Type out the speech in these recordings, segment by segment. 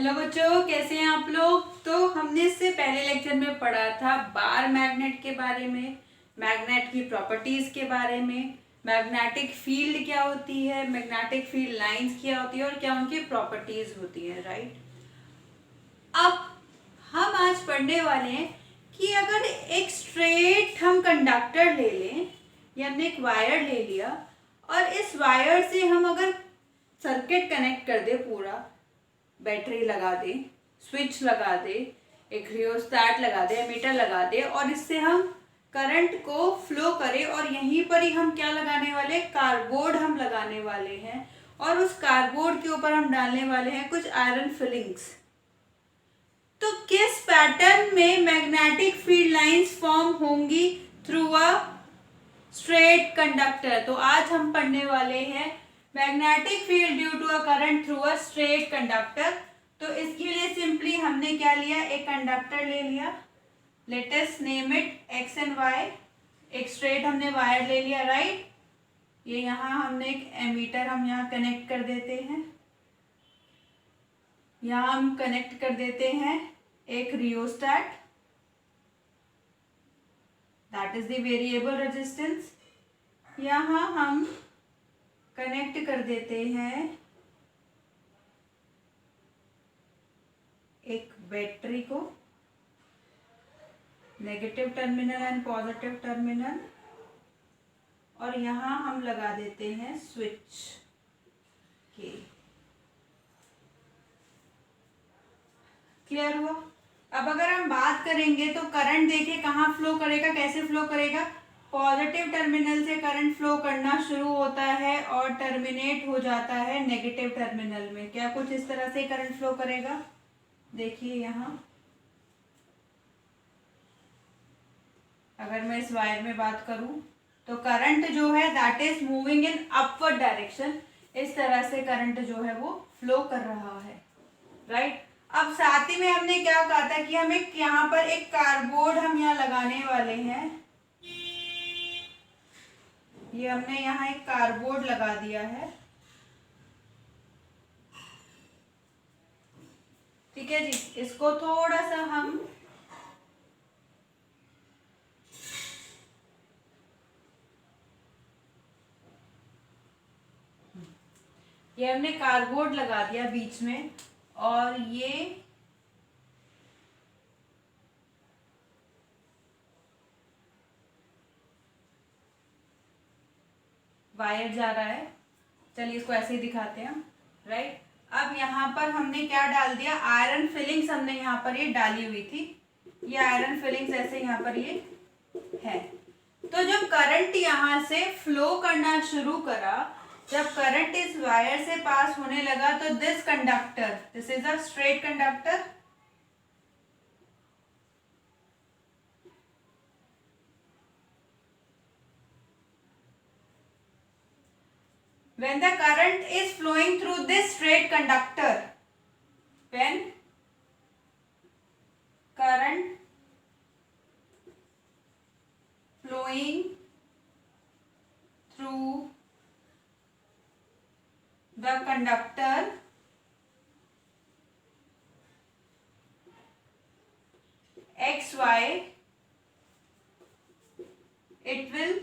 Hello बच्चों, कैसे हैं आप लोग। तो हमने इससे पहले लेक्चर में पढ़ा था बार मैग्नेट के बारे में, मैग्नेट की प्रॉपर्टीज के बारे में, मैग्नेटिक फील्ड क्या होती है, मैग्नेटिक फील्ड लाइंस क्या होती है और क्या उनकी प्रॉपर्टीज होती है, राइट। अब हम आज पढ़ने वाले हैं कि अगर एक स्ट्रेट हम कंडक्टर ले लें या हमने एक वायर ले लिया और इस वायर से हम अगर सर्किट कनेक्ट कर दे, पूरा बैटरी लगा दे, स्विच लगा दे, एक रियोस्टैट लगा दे, एमीटर लगा दे और इससे हम करंट को फ्लो करें और यहीं पर ही हम क्या लगाने वाले, कार्डबोर्ड हम लगाने वाले हैं और उस कार्डबोर्ड के ऊपर हम डालने वाले हैं कुछ आयरन फिलिंग्स। तो किस पैटर्न में मैग्नेटिक फील्ड लाइंस फॉर्म होंगी थ्रू अ स्ट्रेट कंडक्टर। तो आज हम पढ़ने वाले हैं magnetic field due to a current through a straight conductor. तो इसके लिए सिंपली हमने क्या लिया, एक कंडक्टर ले लिया, let us name it X and Y. एक स्ट्रेट हमने वायर ले लिया, राइट। ये यहाँ हमने एक एमीटर हम यहाँ कनेक्ट कर देते हैं, यहाँ हम कनेक्ट कर देते हैं एक rheostat, that is the variable resistance. यहाँ हम कनेक्ट कर देते हैं एक बैटरी को, negative terminal and positive terminal, और यहाँ हम लगा देते हैं स्विच के। क्लियर हुआ। अब अगर हम बात करेंगे तो करंट देखिए कहाँ फ्लो करेगा, कैसे फ्लो करेगा। पॉजिटिव टर्मिनल से करंट फ्लो करना शुरू होता है और टर्मिनेट हो जाता है नेगेटिव टर्मिनल में। क्या कुछ इस तरह से करंट फ्लो करेगा, देखिए यहाँ अगर मैं इस वायर में बात करूं तो करंट जो है that is moving in upward direction. इस तरह से करंट जो है वो फ्लो कर रहा है, राइट। अब साथ ही में हमने क्या कहा था कि हम एक यहाँ पर एक कार्डबोर्ड हम यहाँ लगाने वाले हैं। ये हमने यहाँ एक कार्डबोर्ड लगा दिया है, ठीक है जी। इसको थोड़ा सा हम ये हमने कार्डबोर्ड लगा दिया बीच में और ये वायर जा रहा है। चलिए इसको ऐसे ही दिखाते हैं, राइट। अब यहाँ पर हमने क्या डाल दिया, आयरन फिलिंग्स हमने यहाँ पर ये डाली हुई थी। ये आयरन फिलिंग्स ऐसे यहाँ पर ये है। तो जब करंट यहाँ से फ्लो करना शुरू करा, जब करंट इस वायर से पास होने लगा तो this conductor, this is a straight conductor, when the current is flowing through this straight conductor, when current flowing through the conductor XY, it will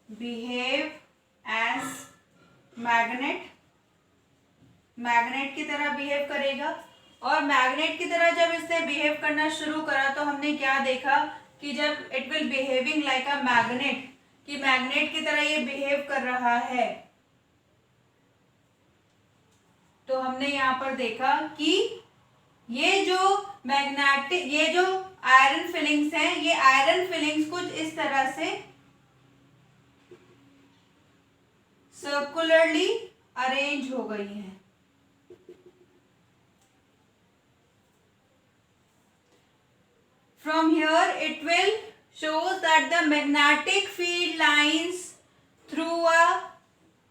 behave as magnet, magnet की तरह behave करेगा। और magnet की तरह जब इसने behave करना शुरू करा तो हमने क्या देखा कि जब it will behaving like a magnet, कि मैग्नेट की तरह ये बिहेव कर रहा है, तो हमने यहाँ पर देखा कि ये जो मैग्नेटिक, ये जो आयरन फिलिंग्स हैं, ये आयरन फिलिंग्स कुछ इस तरह से सर्कुलरली अरेंज हो गई हैं। From here it will shows that the magnetic field lines through a,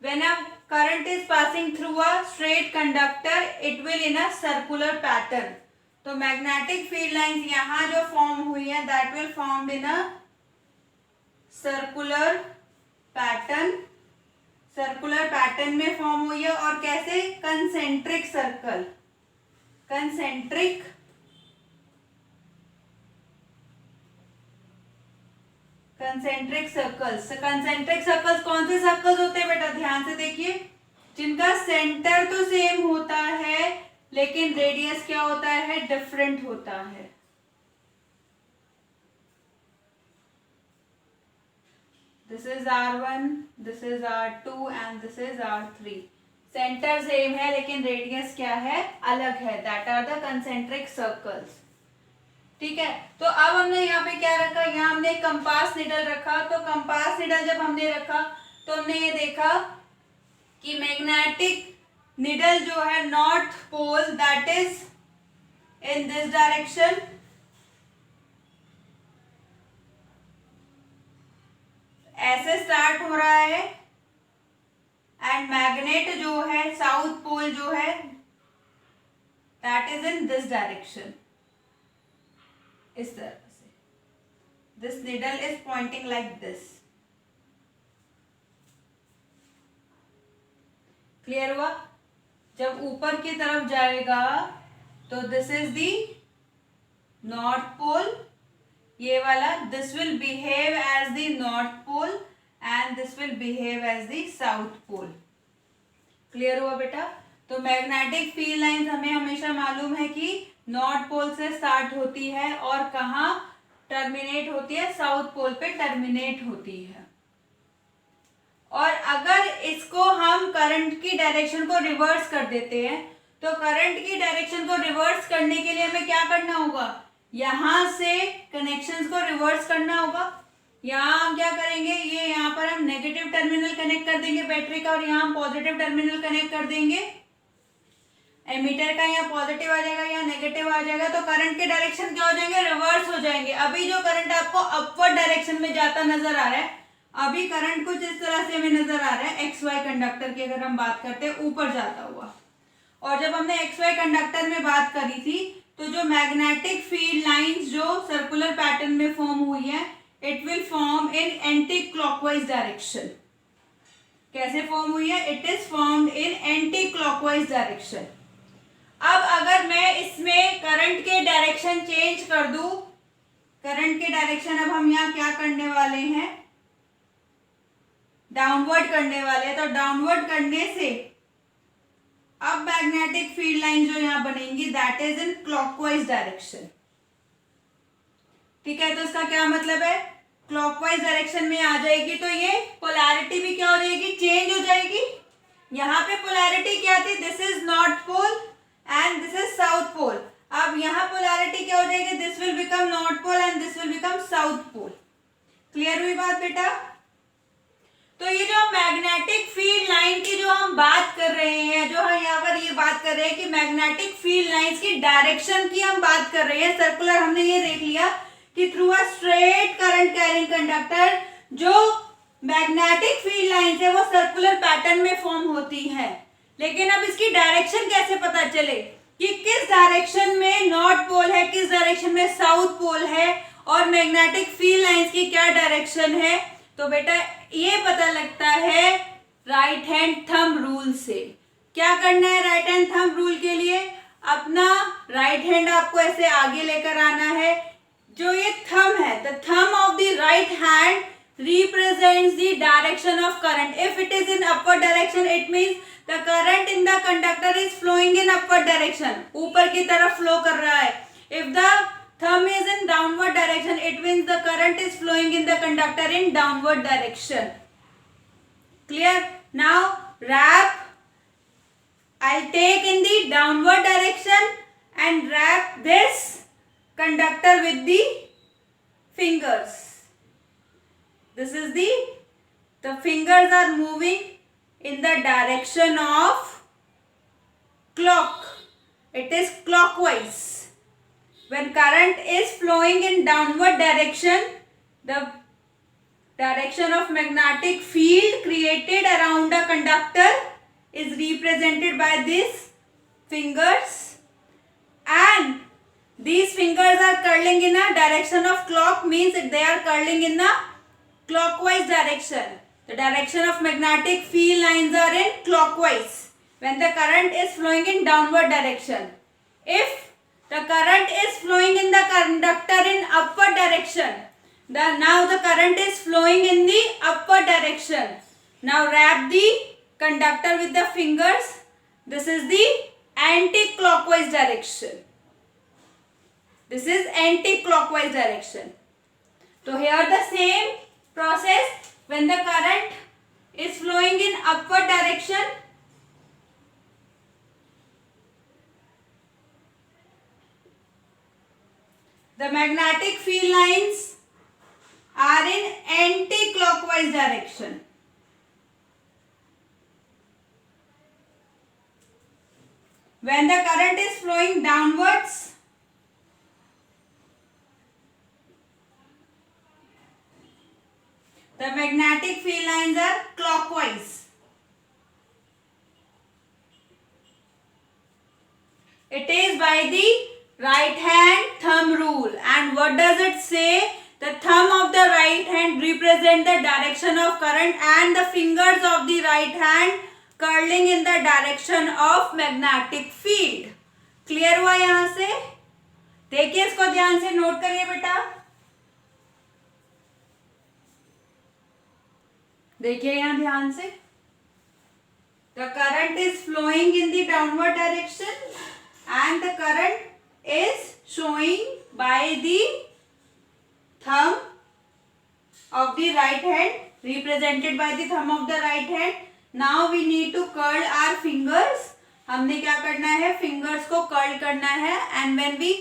when a current is passing through a straight conductor, it will in a circular pattern. तो magnetic field lines यहाँ जो form हुई है that will formed in a circular pattern pattern में form हुई है और कैसे, concentric circle, concentric circles. Concentric circles कौन से सर्कल्स होते हैं बेटा, ध्यान से देखिए, जिनका सेंटर तो सेम होता है लेकिन रेडियस क्या होता है, डिफरेंट होता है। This is R1, this is R2 and this is R3। Centre same है लेकिन रेडियस क्या है, अलग है। That are the concentric circles. ठीक है, तो अब हमने यहाँ पे क्या रखा, यहाँ हमने कंपास निडल रखा। तो कंपास निडल जब हमने रखा तो हमने ये देखा कि मैग्नेटिक निडल जो है north pole that is in this direction, ऐसे स्टार्ट हो रहा है, एंड मैग्नेट जो है साउथ पोल जो है that is in this direction, इस तरह से। This needle is pointing like this. Clear हुआ? जब ऊपर की तरफ जाएगा तो this is the north pole, ये वाला, this will behave as the north pole and this will behave as the south pole. Clear हुआ बेटा? तो मैग्नेटिक फील्ड लाइंस हमें हमेशा मालूम है कि नॉर्थ पोल से स्टार्ट होती है और कहाँ टर्मिनेट होती है, साउथ पोल पे टर्मिनेट होती है। और अगर इसको हम करंट की डायरेक्शन को रिवर्स कर देते हैं तो करंट की डायरेक्शन को रिवर्स करने के लिए हमें क्या करना होगा, यहां से कनेक्शंस को रिवर्स करना होगा। यहाँ हम क्या करेंगे, ये यहाँ पर हम नेगेटिव टर्मिनल कनेक्ट कर देंगे बैटरी का और यहाँ हम पॉजिटिव टर्मिनल कनेक्ट कर देंगे। एमीटर का यहाँ पॉजिटिव आ जाएगा, यहाँ नेगेटिव आ जाएगा, तो करंट के डायरेक्शन क्या हो जाएंगे, रिवर्स हो जाएंगे। अभी जो करंट आपको अपवर्ड डायरेक्शन में जाता नजर आ रहा है, अभी करंट कुछ इस तरह से हमें नजर आ रहा है, एक्स वाई कंडक्टर की अगर हम बात करते हैं ऊपर जाता हुआ। और जब हमने एक्स वाई कंडक्टर में बात करी थी तो जो मैग्नेटिक फील्ड लाइंस जो सर्कुलर पैटर्न में फॉर्म हुई है, it will form in anti clockwise direction. कैसे फॉर्म हुई है, it is formed in anti clockwise direction. अब अगर मैं इसमें करंट के डायरेक्शन चेंज कर दूं, करंट के डायरेक्शन अब हम यहाँ क्या करने वाले हैं, डाउनवर्ड करने वाले हैं। तो डाउनवर्ड करने से अब मैग्नेटिक फील्ड लाइन जो यहां बनेंगी that is in clockwise direction. ठीक है, तो इसका क्या मतलब है, क्लॉकवाइज डायरेक्शन में आ जाएगी तो ये पोलैरिटी भी क्या हो जाएगी, चेंज हो जाएगी। यहाँ पे पोलैरिटी क्या थी, this is north pole and this is south pole. अब यहाँ पोलैरिटी क्या हो जाएगी, this will become north pole and this will become south pole. Clear हुई बात बेटा? तो ये जो मैग्नेटिक फील्ड लाइन की जो हम बात कर रहे हैं, जो हम यहाँ पर ये बात कर रहे हैं कि मैग्नेटिक फील्ड लाइंस की डायरेक्शन की हम बात कर रहे हैं सर्कुलर, हमने ये देख लिया कि through a straight current carrying conductor जो मैग्नेटिक फील्ड लाइंस है वो सर्कुलर पैटर्न में फॉर्म होती है। लेकिन अब इसकी डायरेक्शन कैसे पता चले कि किस डायरेक्शन में नॉर्थ पोल है, किस डायरेक्शन में साउथ पोल है और मैग्नेटिक फील्ड लाइंस की क्या डायरेक्शन है। तो बेटा ये पता लगता है राइट हैंड थंब रूल से। क्या करना है राइट हैंड थंब रूल के लिए, अपना राइट हैंड आपको ऐसे आगे लेकर आना है। जो ये थंब है, the thumb of the right hand represents the direction of current. If it is in upward direction, it means the current in the conductor is flowing in upward direction. ऊपर की तरफ flow कर रहा है. If the thumb is in downward direction, it means the current is flowing in the conductor in downward direction. Clear? Now wrap. I'll take in the downward direction and wrap this conductor with the fingers. This is the fingers are moving in the direction of clock. It is clockwise. When current is flowing in downward direction, the direction of magnetic field created around a conductor is represented by these fingers, and these fingers are curling in a direction of clock, means they are curling in a clockwise direction. The direction of magnetic field lines are in clockwise when the current is flowing in downward direction. If the current is flowing in the conductor in upward direction, now the current is flowing in the upward direction. Now wrap the conductor with the fingers. This is the anti-clockwise direction. This is anti-clockwise direction. So here the same process. When the current is flowing in upward direction, the magnetic field lines are in anti-clockwise direction. When the current is flowing downwards, the magnetic field lines are clockwise. It is by the right hand thumb rule. And what does it say? The thumb of the right hand represent the direction of current and the fingers of the right hand curling in the direction of magnetic field. Clear हुआ यहां से? देखिए इसको ध्यान से note करिए बेटा. देखिए यहां ध्यान से. The current is flowing in the downward direction and the current is showing by the thumb of the right hand, represented by the thumb of the right hand. Now we need to curl our fingers. हमने क्या करना है? Fingers को curl करना है. And when we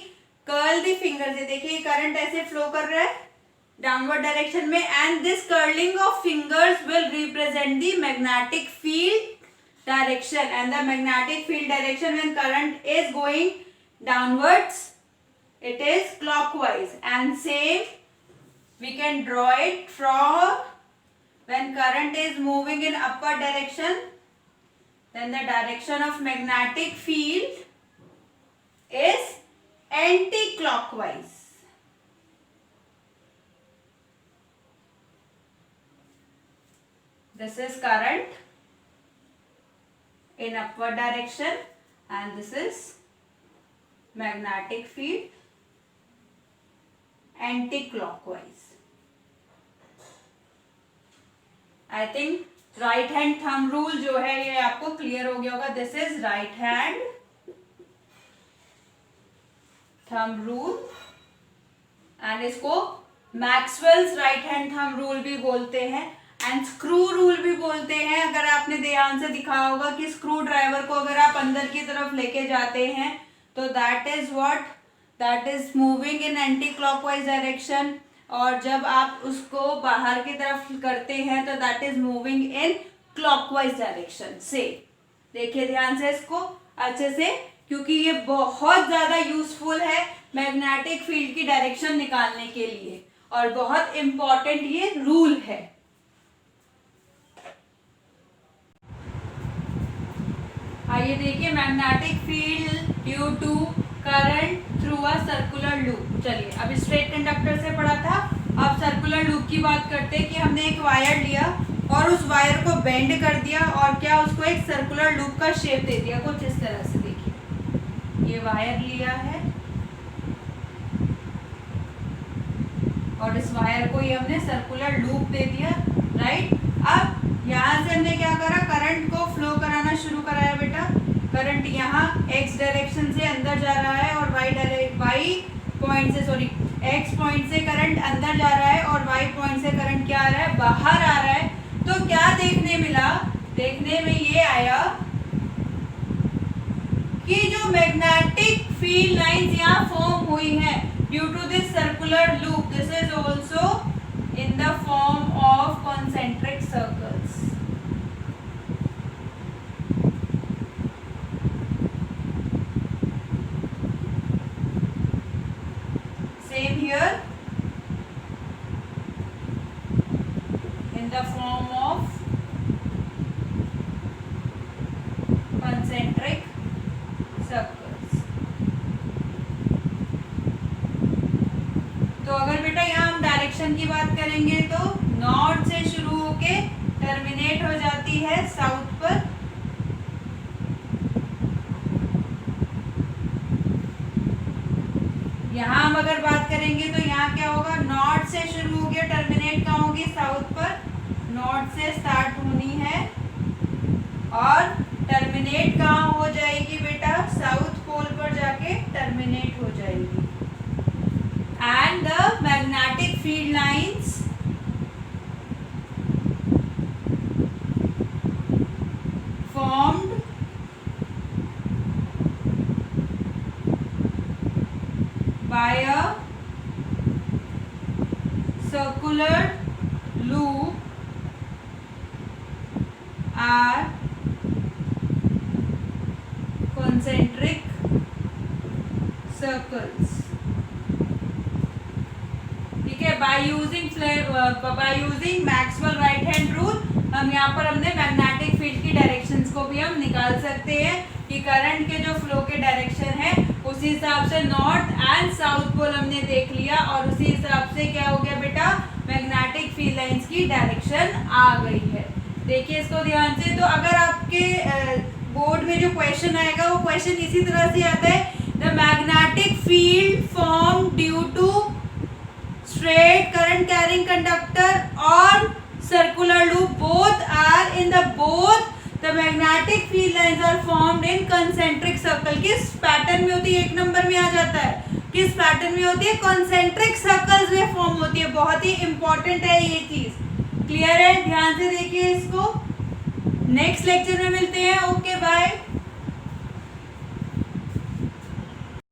curl the fingers, ये देखिए current ऐसे फ्लो कर रहा है डाउनवर्ड डायरेक्शन में, and this curling of fingers will represent the magnetic field direction. And the magnetic field direction when current is going downwards, it is clockwise. And same we can draw it from when current is moving in upward direction, then the direction of magnetic field is anti-clockwise. This is current in upward direction and this is magnetic field anti-clockwise. I think right hand thumb rule जो है ये आपको clear हो गया होगा. This is right hand thumb rule and इसको Maxwell's right hand thumb rule भी बोलते हैं एंड स्क्रू रूल भी बोलते हैं. अगर आपने ध्यान से दिखा होगा कि स्क्रू ड्राइवर को अगर आप अंदर की तरफ लेके जाते हैं तो that is what, that is moving in anti clockwise direction, और जब आप उसको बाहर की तरफ करते हैं तो that is moving in clockwise direction से. देखिए ध्यान से इसको अच्छे से, क्योंकि ये बहुत ज़्यादा यूजफुल है मैग्नेटिक फील्ड की डायरेक्शन निकालने के लिए और बहुत इम्पॉर्टेंट ये रूल है. आइए देखिए magnetic field due to current through a circular loop. चलिए अब स्ट्रेट कंडक्टर से पढ़ा था, अब सर्कुलर लूप की बात करते हैं कि हमने एक वायर लिया और उस वायर को बेंड कर दिया और क्या उसको एक सर्कुलर लूप का शेप दे दिया कुछ इस तरह से. देखिए ये वायर लिया है और इस वायर को ये हमने सर्कुलर लूप दे दिया, राइट. अब यहाँ से हमने क्या करा, करंट को फ्लो कराना शुरू कराया बेटा. करंट यहाँ x डायरेक्शन से अंदर जा रहा है और y पॉइंट से, सॉरी x पॉइंट से करंट अंदर जा रहा है और y पॉइंट से करंट क्या आ रहा है, बाहर आ रहा है. तो क्या देखने मिला, देखने में ये आया कि जो मैग्नेटिक फील्ड लाइंस यहाँ फॉर्म हुई हैं due to this circular loop, this is also in the form of concentric circles. Same here, in the form of concentric circles. तो अगर बेटा यहाँ हम डायरेक्शन की बात करेंगे तो नॉर्थ से शुरू होके टर्मिनेट हो जाती है साउथ पर। यहाँ हम अगर बात करेंगे तो यहाँ क्या होगा, नॉर्थ से शुरू हो गया, टर्मिनेट कहाँ होगी, साउथ पर। नॉर्थ से स्टार्ट होनी है और टर्मिनेट कहाँ हो जाएगी बेटा, साउथ पोल पर जाके टर्मिनेट हो जाएगी। And the magnetic field lines formed by a circular loop are concentric circles। ठीक है, by using Maxwell right hand rule हम यहाँ पर हमने मैग्नेटिक फील्ड की डायरेक्शंस को भी हम निकाल सकते हैं कि करंट के जो फ्लो के डायरेक्शन है उसी हिसाब से नॉर्थ एंड साउथ पोल हमने देख लिया और उसी हिसाब से क्या हो गया बेटा, मैग्नेटिक फील्ड लाइंस की डायरेक्शन आ गई है। देखिए इसको ध्यान से, तो अगर आपके बोर्ड में जो क्वेश्चन आएगा वो क्वेश्चन इसी तरह से आता है, the magnetic field form due to straight current carrying conductor or circular loop, both are in the magnetic field lines are formed in concentric circle। किस पैटर्न में होती है, एक नंबर में आ जाता है, किस पैटर्न में होती है, concentric circles में फॉर्म होती है। बहुत ही इंपॉर्टेंट है ये चीज, क्लियर है, ध्यान से देखिए इसको। नेक्स्ट लेक्चर में मिलते हैं, ओके बाय।